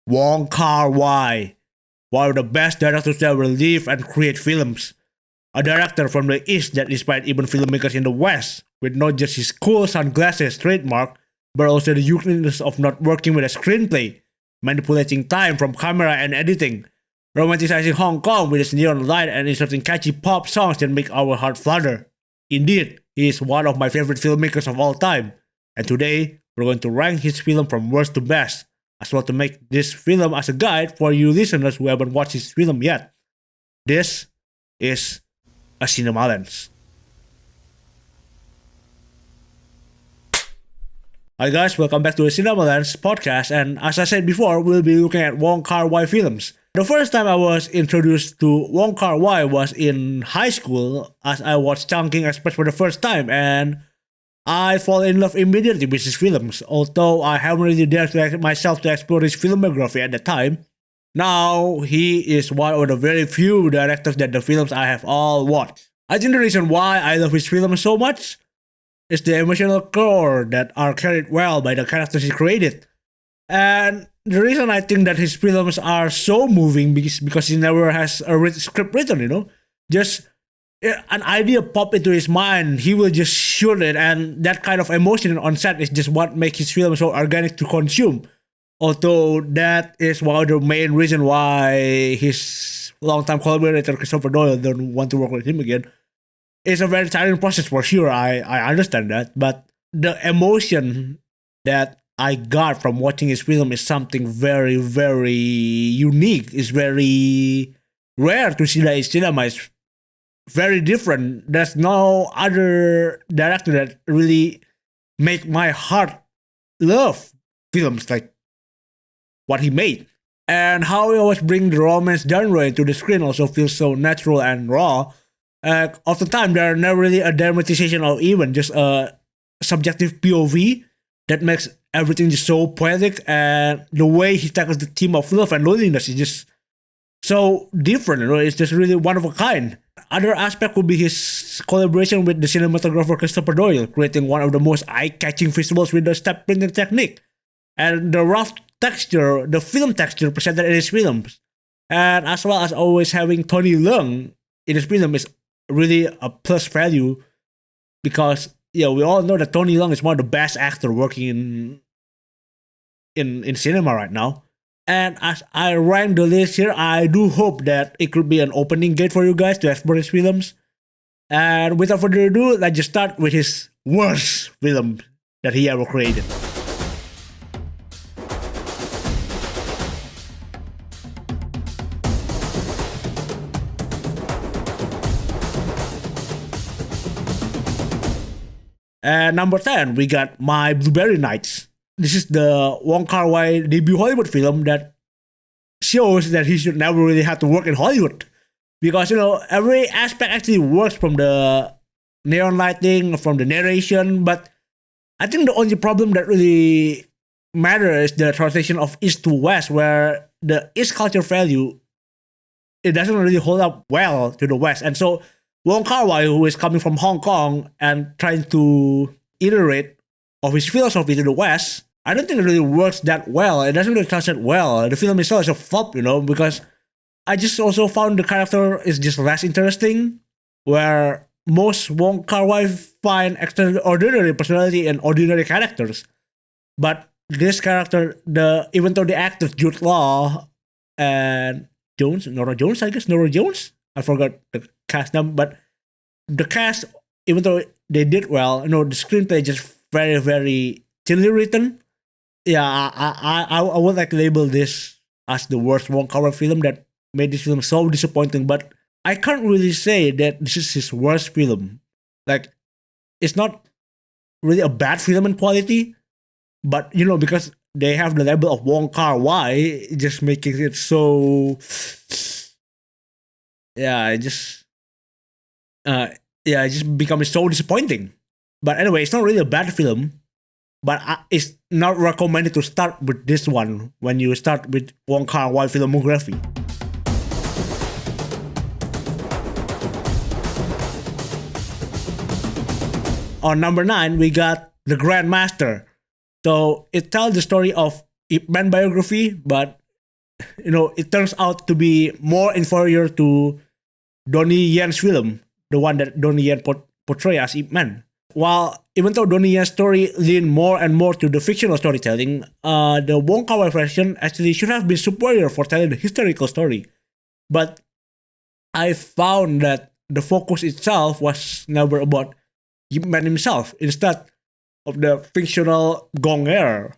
Wong Kar-wai, one of the best directors to ever live and create films. A director from the East that inspired even filmmakers in the West, with not just his cool sunglasses trademark, but also the uniqueness of not working with a screenplay, manipulating time from camera and editing, romanticizing Hong Kong with its neon light and inserting catchy pop songs that make our heart flutter. Indeed, he is one of my favorite filmmakers of all time, and today we're going to rank his film from worst to best, as well to make this film as a guide for you listeners who haven't watched his film yet. This is a Cinema Lens. Hi guys, welcome back to the Cinema Lens podcast, and as I said before, we'll be looking at Wong Kar-wai films. The first time I was introduced to Wong Kar-wai was in high school as I watched Chungking Express for the first time, and I fall in love immediately with his films, although I haven't really dared myself to explore his filmography at the time. Now, he is one of the very few directors that the films I have all watched. I think the reason why I love his films so much is the emotional core that are carried well by the characters he created. And the reason I think that his films are so moving is because he never has a script written, Just an idea pop into his mind, he will just shoot it, and that kind of emotion on set is just what makes his film so organic to consume. Although that is one of the main reason why his longtime collaborator Christopher Doyle don't want to work with him again. It's a very tiring process for sure. I understand that, but the emotion that I got from watching his film is something very, very unique. It's very rare to see that in cinema. It's very different. There's no other director that really make my heart love films like what he made. And how he always bring the romance genre into the screen also feels so natural and raw. Oftentimes, there are never really a dramatization or even just a subjective POV that makes everything just so poetic, and the way he tackles the theme of love and loneliness is just so different. It's just really one of a kind. Other aspect would be his collaboration with the cinematographer Christopher Doyle, creating one of the most eye-catching visuals with the step printing technique and the rough texture, the film texture presented in his films, and as well as always having Tony Leung in his film is really a plus value because we all know that Tony Leung is one of the best actors working in cinema right now. And as I rank the list here, I do hope that it could be an opening gate for you guys to explore his films. And without further ado, let's just start with his worst film that he ever created. And number 10, we got My Blueberry Nights. This is the Wong Kar-wai debut Hollywood film that shows that he should never really have to work in Hollywood. Because, every aspect actually works, from the neon lighting, from the narration, but I think the only problem that really matters is the translation of East to West, where the East culture value, it doesn't really hold up well to the West. And so Wong Kar-wai, who is coming from Hong Kong and trying to iterate of his philosophy to the West, I don't think it really works that well. It doesn't really translate well. The film itself is a flop, because I just also found the character is just less interesting, where most Wong Kar-wai find extraordinary personality and ordinary characters. But this character, even though the actors Jude Law and Nora Jones, I forgot the cast name, but the cast, even though they did well, the screenplay just very, very thinly written. Yeah, I would like to label this as the worst Wong Kar-wai film that made this film so disappointing, but I can't really say that this is his worst film. Like, it's not really a bad film in quality, but, because they have the label of Wong Kar-wai, just making it so... it just becomes so disappointing. But anyway, it's not really a bad film, but it's not recommended to start with this one when you start with Wong Kar-wai filmography. On number 9, we got The Grandmaster. So it tells the story of Ip Man biography, but it turns out to be more inferior to Donnie Yen's film, the one that Donnie Yen portray as Ip Man. While even though Donnie Yen's story leaned more and more to the fictional storytelling, the Wong Kar-wai version actually should have been superior for telling the historical story. But I found that the focus itself was never about Ip Man himself, instead of the fictional Gong Air,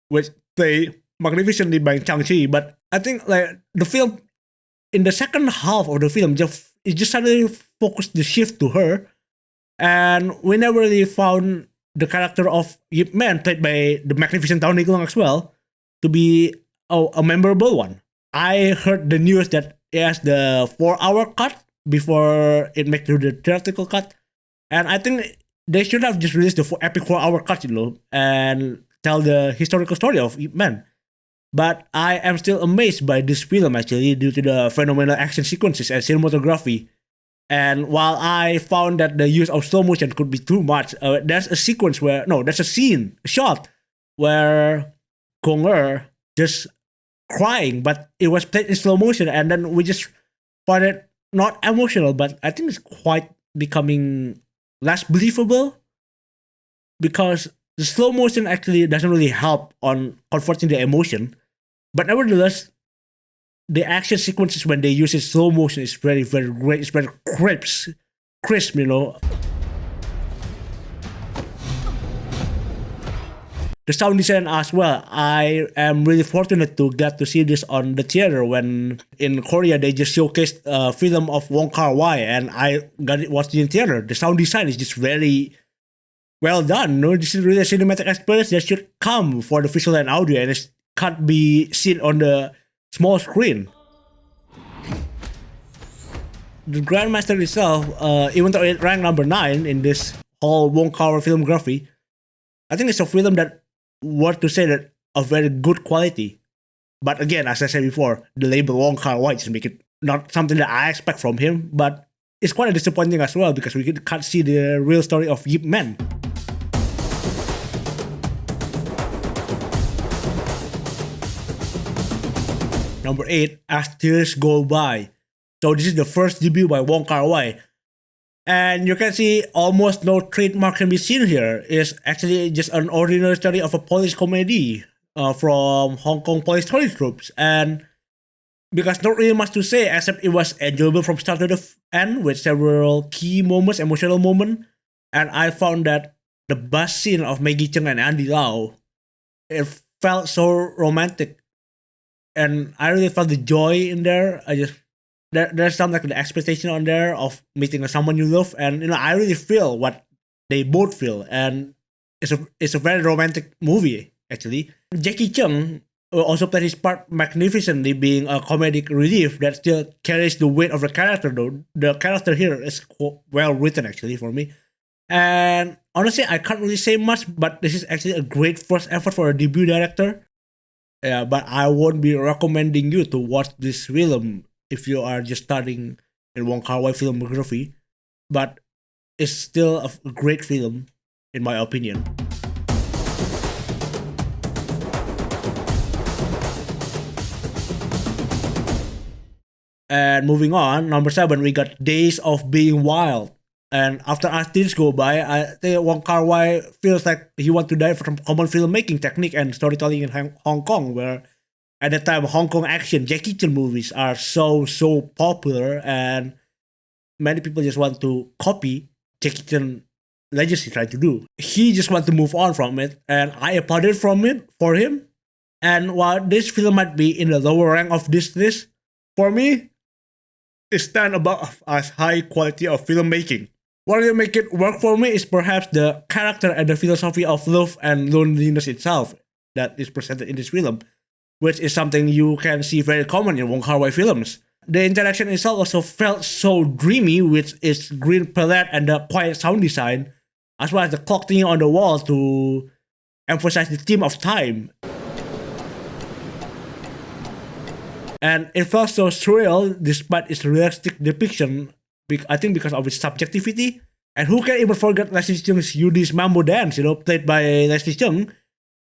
which played magnificently by Chang-chi. But I think like the film in the second half of the film it just suddenly focused the shift to her, and we never really found the character of Yip Man, played by the magnificent Tao Nicolong as well, to be a memorable one. I heard the news that it has the 4 hour cut before it made to the theatrical cut, and I think they should have just released the epic 4 hour cut, and tell the historical story of Yip Man. But I am still amazed by this film actually due to the phenomenal action sequences and cinematography. And while I found that the use of slow motion could be too much, there's a sequence where there's a scene, a shot where Kong Er just crying, but it was played in slow motion, and then we just find it not emotional, but I think it's quite becoming less believable because the slow motion actually doesn't really help on comforting the emotion. But nevertheless, the action sequences when they use it slow motion is very, very great. It's very crisp. The sound design as well. I am really fortunate to get to see this on the theater when in Korea they just showcased a film of Wong Kar-wai, and I got it watched it in theater. The sound design is just very well done. This is really a cinematic experience that should come for the visual and audio, and it can't be seen on the small screen. The Grandmaster itself, even though it ranked number 9 in this whole Wong Kar-wai filmography, I think it's a film that worth to say that of very good quality. But again, as I said before, the label Wong Kar-wai just make it not something that I expect from him. But it's quite disappointing as well because we can't see the real story of Yip Man. Number 8, As Tears Go By. So this is the first debut by Wong Kar-wai. And you can see almost no trademark can be seen here. It's actually just an ordinary story of a police comedy from Hong Kong police story troops. And because not really much to say except it was enjoyable from start to the end with several key moments, emotional moments. And I found that the bus scene of Maggie Cheung and Andy Lau, it felt so romantic. And I really felt the joy in there. There's some like the expectation on there of meeting someone you love, and I really feel what they both feel, and it's a very romantic movie actually. Jackie Cheung also played his part magnificently, being a comedic relief that still carries the weight of the character. Though the character here is well written actually for me, and honestly I can't really say much, but this is actually a great first effort for a debut director. Yeah, but I won't be recommending you to watch this film if you are just starting in Wong Kar-wai filmography. But it's still a great film, in my opinion. And moving on, number 7, we got Days of Being Wild. And after As Tears Go By, I think Wong Kar-wai feels like he wants to dive from common filmmaking technique and storytelling in Hong Kong, where at the time Hong Kong action Jackie Chan movies are so popular, and many people just want to copy Jackie Chan legacy tried to do. He just want to move on from it, and I applauded from it for him. And while this film might be in the lower rank of this list, for me, it stands above as high quality of filmmaking. What will make it work for me is perhaps the character and the philosophy of love and loneliness itself that is presented in this film, which is something you can see very common in Wong Kar-wai films. The interaction itself also felt so dreamy with its green palette and the quiet sound design, as well as the clock ticking on the wall to emphasize the theme of time. And it felt so surreal despite its realistic depiction, I think because of its subjectivity. And who can even forget Leslie Cheung's Yudi's Mambo Dance, played by Leslie Cheung.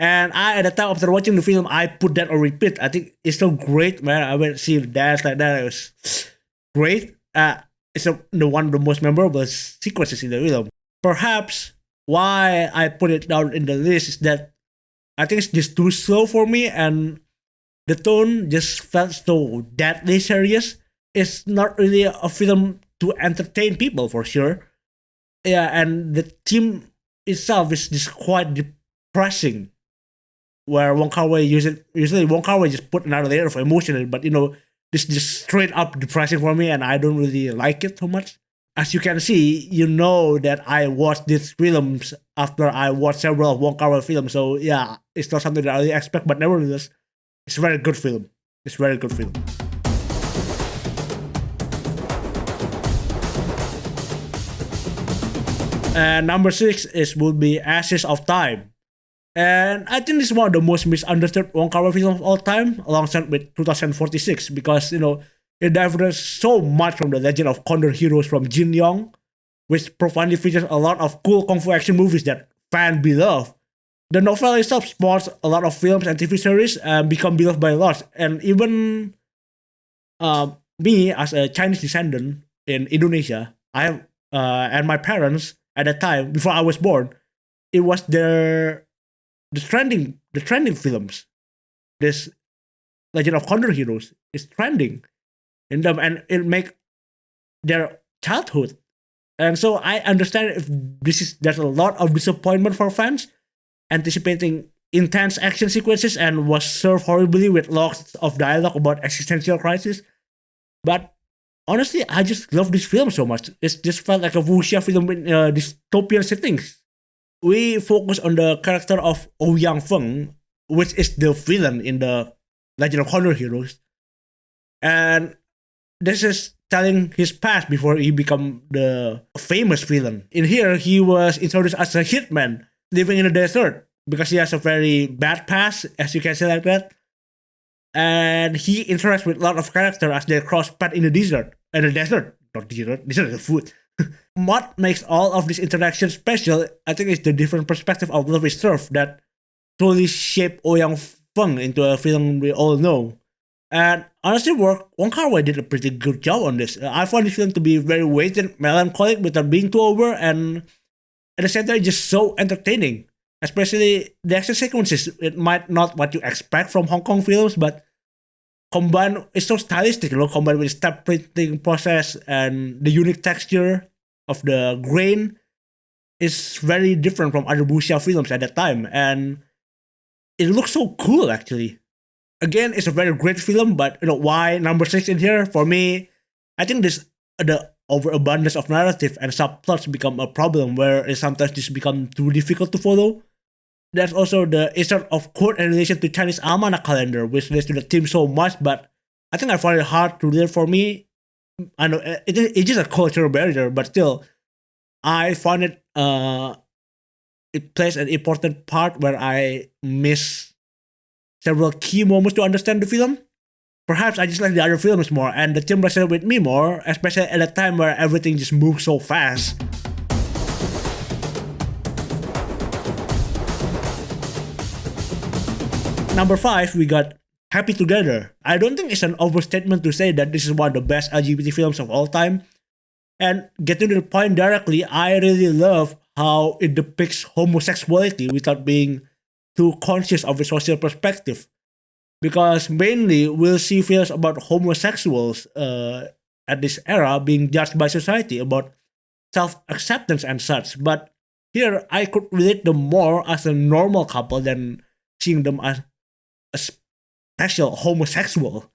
And I, at the time after watching the film, I put that on repeat. I think it's so great, man. I went to see the dance like that. It was great. It's the one of the most memorable sequences in the film. Perhaps why I put it down in the list is that I think it's just too slow for me, and the tone just felt so deadly serious. It's not really a film to entertain people for sure. Yeah, and the theme itself is just quite depressing. Where Wong Kar-wai usually Wong Kar-wai just put another layer of emotion in it, but this just straight up depressing for me, and I don't really like it too much. As you can see, you know that I watched these films after I watched several of Wong Kar-wai films, so yeah, it's not something that I really expect, but nevertheless, it's a very good film. It's a very good film. And number 6 would be Ashes of Time. And I think this is one of the most misunderstood Wong Kar-wai films of all time, alongside with 2046, because it diverges so much from the legend of Condor Heroes from Jin Yong, which profoundly features a lot of cool kung fu action movies that fans beloved. The novel itself spawns a lot of films and TV series and become beloved by lots. And even me, as a Chinese descendant in Indonesia, I have and my parents at that time before I was born, it was the trending films. This Legend of Condor Heroes is trending in them, and it make their childhood. And so I understand if there's a lot of disappointment for fans anticipating intense action sequences and was served horribly with lots of dialogue about existential crisis. But honestly, I just love this film so much. It just felt like a wuxia film in dystopian settings. We focus on the character of Ouyang Feng, which is the villain in the Legend of Condor Heroes. And this is telling his past before he become the famous villain. In here, he was introduced as a hitman living in the desert because he has a very bad past, as you can say like that. And he interacts with a lot of characters as they cross paths in the desert. And the desert, not desert, desert is food. What makes all of these interactions special, I think, is the different perspective of love is served that totally shaped Ouyang Feng into a film we all know. And honestly, Wong Kar-wai did a pretty good job on this. I found this film to be very weighted, melancholic without being too over, and at the same time, just so entertaining. Especially the action sequences. It might not what you expect from Hong Kong films, but combined, it's so stylistic, combined with the step printing process and the unique texture of the grain is very different from other wuxia films at that time, and it looks so cool actually. Again, it's a very great film, but why number 6 in here? For me, I think the overabundance of narrative and subplots become a problem where it sometimes just become too difficult to follow. There's also the issue of quote in relation to Chinese almanac calendar, which relates to the theme so much, but I think I find it hard to read for me. I know it's just a cultural barrier, but still, I find it plays an important part where I miss several key moments to understand the film. Perhaps I just like the other films more, and the theme resonated with me more, especially at a time where everything just moves so fast. Number 5, we got Happy Together. I don't think it's an overstatement to say that this is one of the best LGBT films of all time. And getting to the point directly, I really love how it depicts homosexuality without being too conscious of a social perspective. Because mainly we'll see films about homosexuals at this era being judged by society about self-acceptance and such. But here, I could relate them more as a normal couple than seeing them as a special homosexual.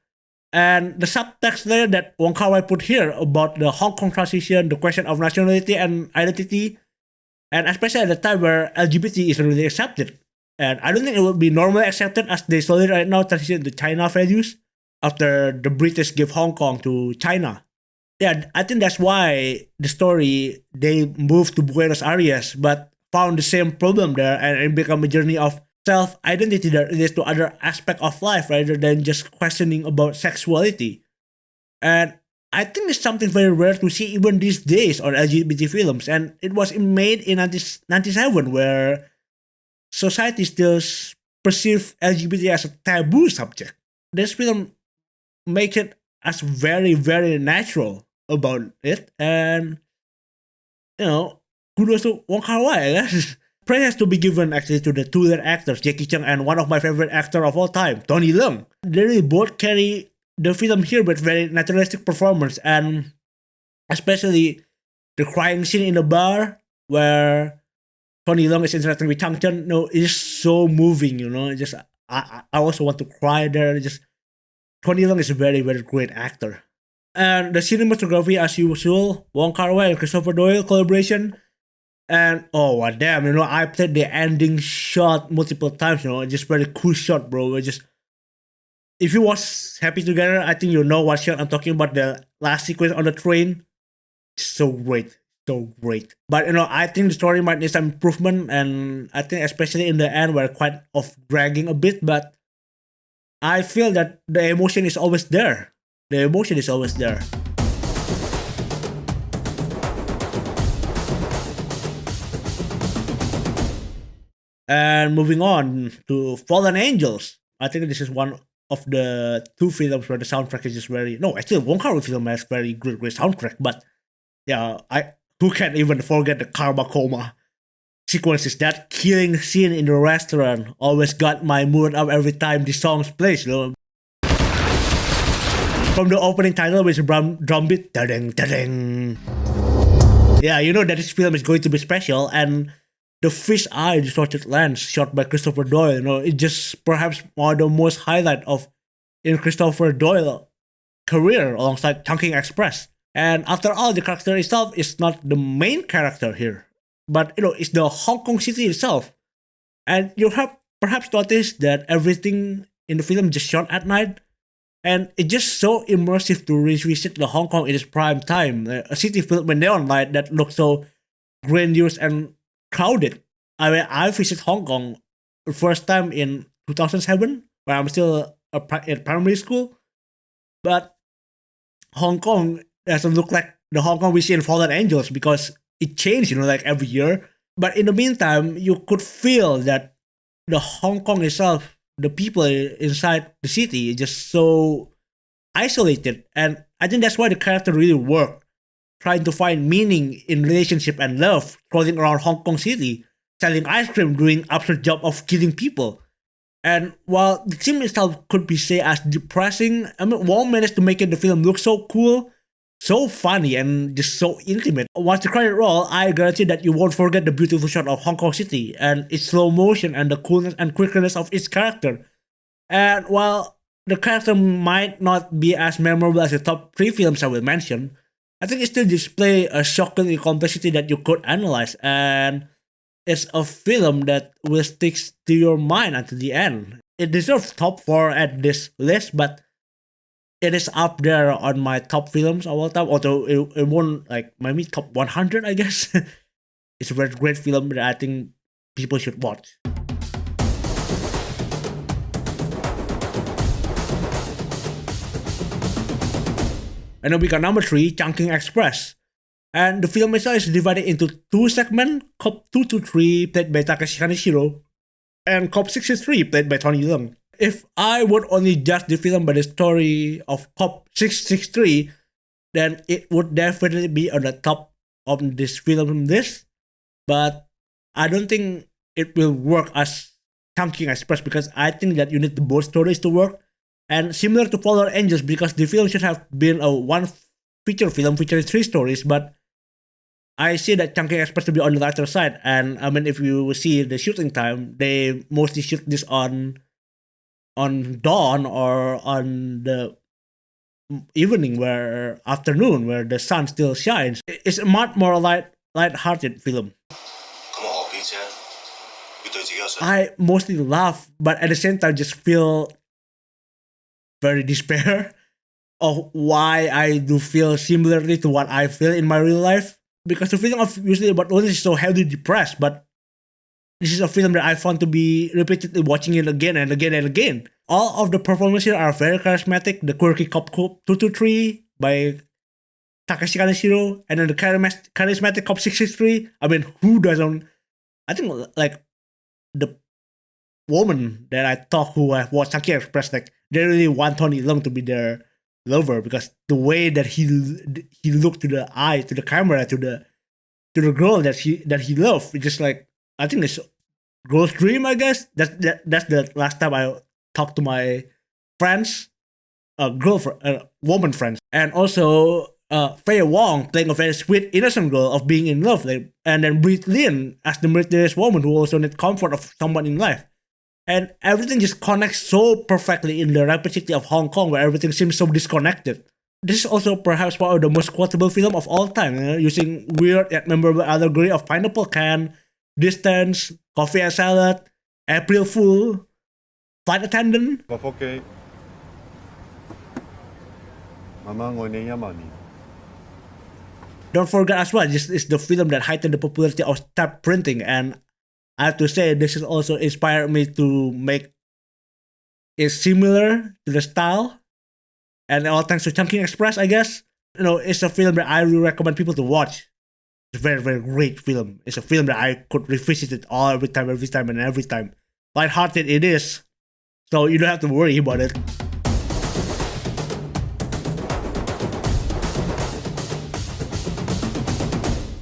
And the subtext there that Wong Kar-wai put here about the Hong Kong transition, the question of nationality and identity, and especially at the time where LGBT is really accepted. And I don't think it will be normally accepted as they slowly right now transition to China values after the British give Hong Kong to China. Yeah, I think that's why the story, they moved to Buenos Aires but found the same problem there, and it became a journey of self-identity that relates to other aspect of life rather than just questioning about sexuality. And I think it's something very rare to see even these days on LGBT films. And it was made in 1997 where society still perceive LGBT as a taboo subject. This film make it as very, very natural about it. And, you know, kudos to Wong Kar-wai, I guess. Praise has to be given actually to the two lead actors, Jackie Chan and one of my favorite actor of all time, Tony Leung. They really both carry the film here with very naturalistic performance, and especially the crying scene in the bar where Tony Leung is interacting with Chang Chen. No, it's so moving, you know. Just I also want to cry there. Just Tony Leung is a very, very great actor. And the cinematography, as usual, Wong Kar-wai and Christopher Doyle collaboration. And oh damn, you know, I played the ending shot multiple times, you know, just very cool shot, bro. It just if you watch Happy Together, I think you know what shot I'm talking about. The last sequence on the train, so great, so great. But you know, I think the story might need some improvement, and I think especially in the end, we're quite of dragging a bit. But I feel that the emotion is always there. The emotion is always there. And moving on to Fallen Angels. I think this is one of the two films where the soundtrack is just very no, actually Wong Kar-wai film has very great soundtrack, but yeah, I who can even forget the Karma Coma sequences. That killing scene in the restaurant always got my mood up every time the songs plays, you know. From the opening title with the drum beat, da-ding, da-ding. Yeah, you know that this film is going to be special, and the fish eye distorted lens shot by Christopher Doyle, you know, it's just perhaps one of the most highlight of in Christopher Doyle career alongside Chungking Express. And after all, the character itself is not the main character here, but you know, it's the Hong Kong city itself. And you have perhaps noticed that everything in the film just shot at night, and it's just so immersive to revisit the Hong Kong in its prime time, a city filled with neon light that looks so grandiose and crowded. I mean, I visited Hong Kong the first time in 2007 when I'm still in primary school, but Hong Kong doesn't look like the Hong Kong we see in Fallen Angels because it changed, you know, like every year. But in the meantime, you could feel that the Hong Kong itself, the people inside the city, is just so isolated, and I think that's why the character really worked. Trying to find meaning in relationship and love, crawling around Hong Kong City, selling ice cream, doing absurd job of killing people. And while the theme itself could be say as depressing, I mean, Wong managed to make it the film look so cool, so funny, and just so intimate. Once the credit roll, I guarantee that you won't forget the beautiful shot of Hong Kong City and its slow motion and the coolness and quickness of its character. And while the character might not be as memorable as the top three films I will mention, I think it still display a shocking complexity that you could analyze, and it's a film that will stick to your mind until the end. It deserves top 4 at this list, but it is up there on my top films of all time, although it won't like maybe top 100, I guess. It's a very great film that I think people should watch. And then we got number 3, Chungking Express. And the film itself is divided into 2 segments, Cop 223 played by Takeshi Kaneshiro, and Cop 63 played by Tony Leung. If I would only judge the film by the story of Cop 663, then it would definitely be on the top of this film list. But I don't think it will work as Chungking Express because I think that you need both stories to work. And similar to Fallen Angels, because the film should have been a one feature film featuring 3 stories, but I see that Chungking Express to be on the lighter side. And I mean, if you see the shooting time, they mostly shoot this on dawn or on the evening, where afternoon, where the sun still shines. It's a much more light-hearted film. I mostly laugh, but at the same time, just feel very despair of why I do feel similarly to what I feel in my real life. Because the feeling of usually about all this is so heavily depressed, but this is a film that I found to be repeatedly watching it again and again and again. All of the performances are very charismatic. The quirky Cop 223 by Takeshi Kaneshiro, and then the charismatic Cop 663. I mean, who doesn't? I think like the woman that I talk who have watched Chungking Express, like they really want Tony Leung to be their lover because the way that he looked to the eye, to the camera, to the girl that he loved, it's just like I think it's girl's dream. I guess that's the last time I talked to my friends, girlfriend, woman friends, and also Faye Wong playing a very sweet, innocent girl of being in love, like, and then Brit Lin as the mysterious woman who also needs comfort of someone in life. And everything just connects so perfectly in the rapid city of Hong Kong, where everything seems so disconnected. This is also perhaps one of the most quotable film of all time, using weird yet memorable allegory of pineapple can, distance, coffee and salad, April Fool, flight attendant. Don't forget as well, this is the film that heightened the popularity of stamp printing, and I have to say this has also inspired me to make it similar to the style, and all thanks to Chungking Express, I guess. It's a film that I really recommend people to watch. It's a very, very great film. It's a film that I could revisit it all every time, and every time. Lighthearted it is, so you don't have to worry about it.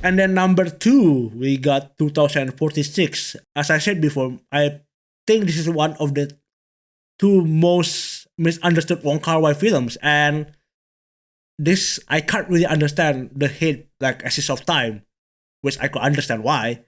And then number 2, we got 2046. As I said before, I think this is one of the 2 most misunderstood Wong Kar-wai films, and this I can't really understand the hate like Axis of Time, which I could understand why,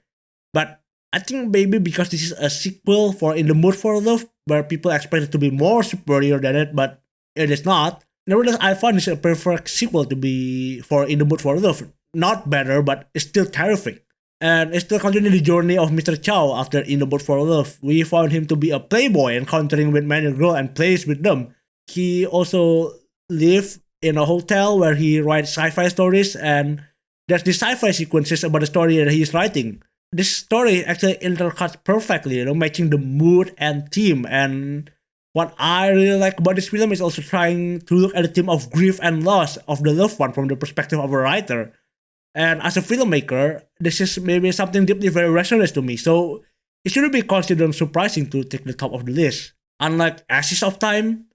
but I think maybe because this is a sequel for In the Mood for Love, where people expect it to be more superior than it, but it is not. Nevertheless, I found this a perfect sequel to be for In the Mood for Love. Not better, but it's still terrific. And it still continues the journey of Mr. Chow after In the Mood for Love. We found him to be a playboy, encountering with many girls and plays with them. He also lived in a hotel where he writes sci-fi stories, and there's the sci-fi sequences about the story that he's writing. This story actually intercuts perfectly, matching the mood and theme. And what I really like about this film is also trying to look at the theme of grief and loss of the loved one from the perspective of a writer. And as a filmmaker, this is maybe something deeply very resonates to me. So it shouldn't be considered surprising to take the top of the list. Unlike Axis of Time,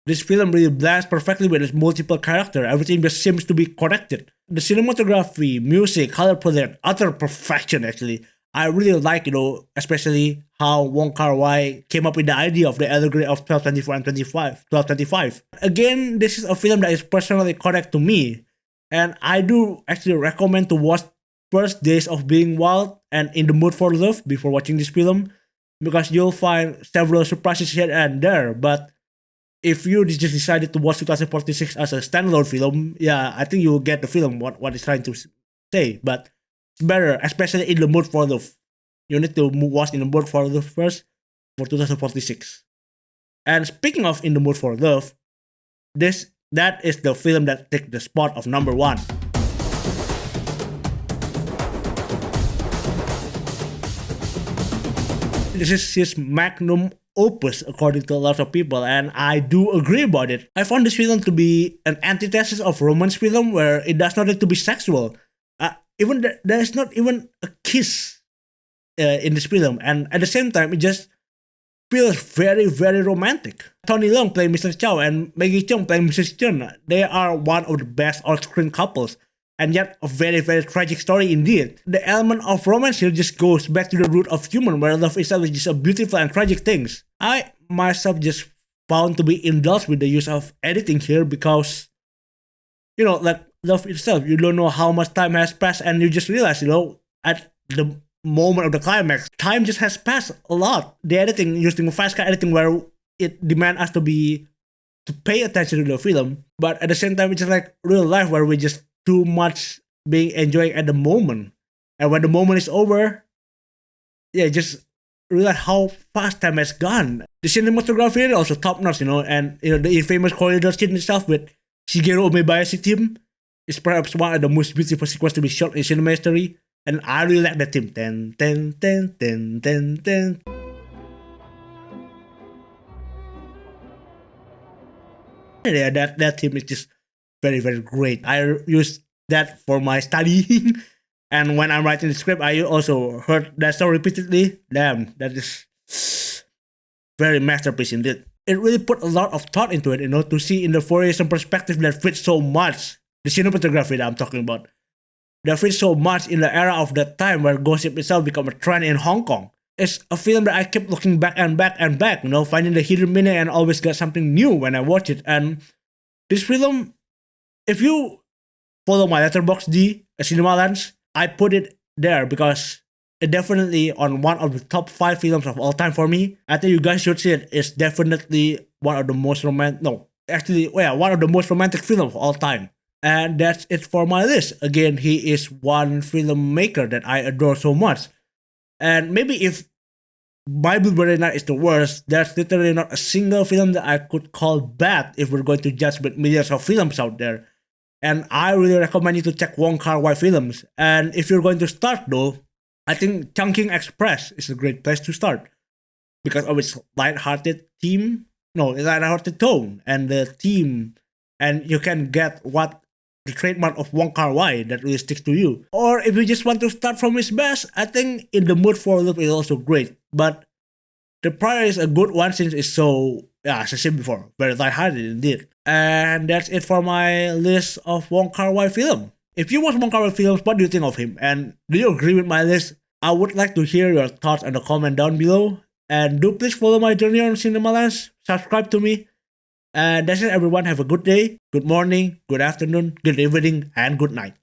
this film really blends perfectly with its multiple characters. Everything just seems to be connected. The cinematography, music, color palette, utter perfection actually. I really like, especially how Wong Kar-wai came up with the idea of the allegory of 1224 and 1225. Again, this is a film that is personally connected to me. And I do actually recommend to watch First Days of Being Wild and In the Mood for Love before watching this film, because you'll find several surprises here and there. But if you just decided to watch 2046 as a standalone film, yeah, I think you'll get the film, what it's trying to say. But it's better, especially In the Mood for Love. You need to watch In the Mood for Love first for 2046. And speaking of In the Mood for Love, that is the film that takes the spot of number 1. This is his magnum opus, according to a lot of people, and I do agree about it. I found this film to be an antithesis of romance film, where it does not need to be sexual. Even there is not even a kiss in this film, and at the same time, it just feels very, very romantic. Tony Leung playing Mr. Chow and Maggie Cheung playing Mrs. Chen. They are one of the best on-screen couples, and yet a very, very tragic story indeed. The element of romance here just goes back to the root of human, where love itself is just a beautiful and tragic thing. I myself just found to be indulged with the use of editing here because, like love itself, you don't know how much time has passed, and you just realize, at the moment of the climax, time just has passed a lot. The editing, using fast cut editing, where it demands us to pay attention to the film, but at the same time, it's just like real life, where we just too much being enjoying at the moment, and when the moment is over, yeah, just realize how fast time has gone. The cinematography is also top notch, and the infamous corridor scene itself with Shigeru Umebayashi team is perhaps one of the most beautiful sequences to be shot in cinema history. And I really like that theme. Ten, ten, ten, ten, ten, ten. Yeah, that theme is just very, very great. I use that for my studying. And when I'm writing the script, I also heard that song repeatedly. Damn, that is very masterpiece indeed. It really put a lot of thought into it, to see in the Fourier perspective that fits so much the cinematography that I'm talking about. That fits so much in the era of that time where gossip itself became a trend in Hong Kong. It's a film that I kept looking back and back and back, finding the hidden meaning and always got something new when I watch it. And this film, if you follow my Letterboxd, a cinema lens, I put it there because it definitely on one of the top 5 films of all time for me. I think you guys should see it. It's definitely one of the most romantic. No, actually, yeah, one of the most romantic films of all time. And that's it for my list. Again, he is one filmmaker that I adore so much. And maybe if My Blueberry Night is the worst, there's literally not a single film that I could call bad if we're going to judge with millions of films out there. And I really recommend you to check Wong Kar-wai films. And if you're going to start though, I think Chungking Express is a great place to start because of its light-hearted tone and the theme, and you can get what the trademark of Wong Kar-wai that really sticks to you. Or if you just want to start from his best, I think In the Mood for Love is also great. But the prior is a good one since it's so, as I said before, very light-hearted indeed. And that's it for my list of Wong Kar-wai film. If you watch Wong Kar-wai films, what do you think of him? And do you agree with my list? I would like to hear your thoughts in the comment down below. And do please follow my journey on Cinema Lens, subscribe to me. And that's it everyone, have a good day, good morning, good afternoon, good evening, and good night.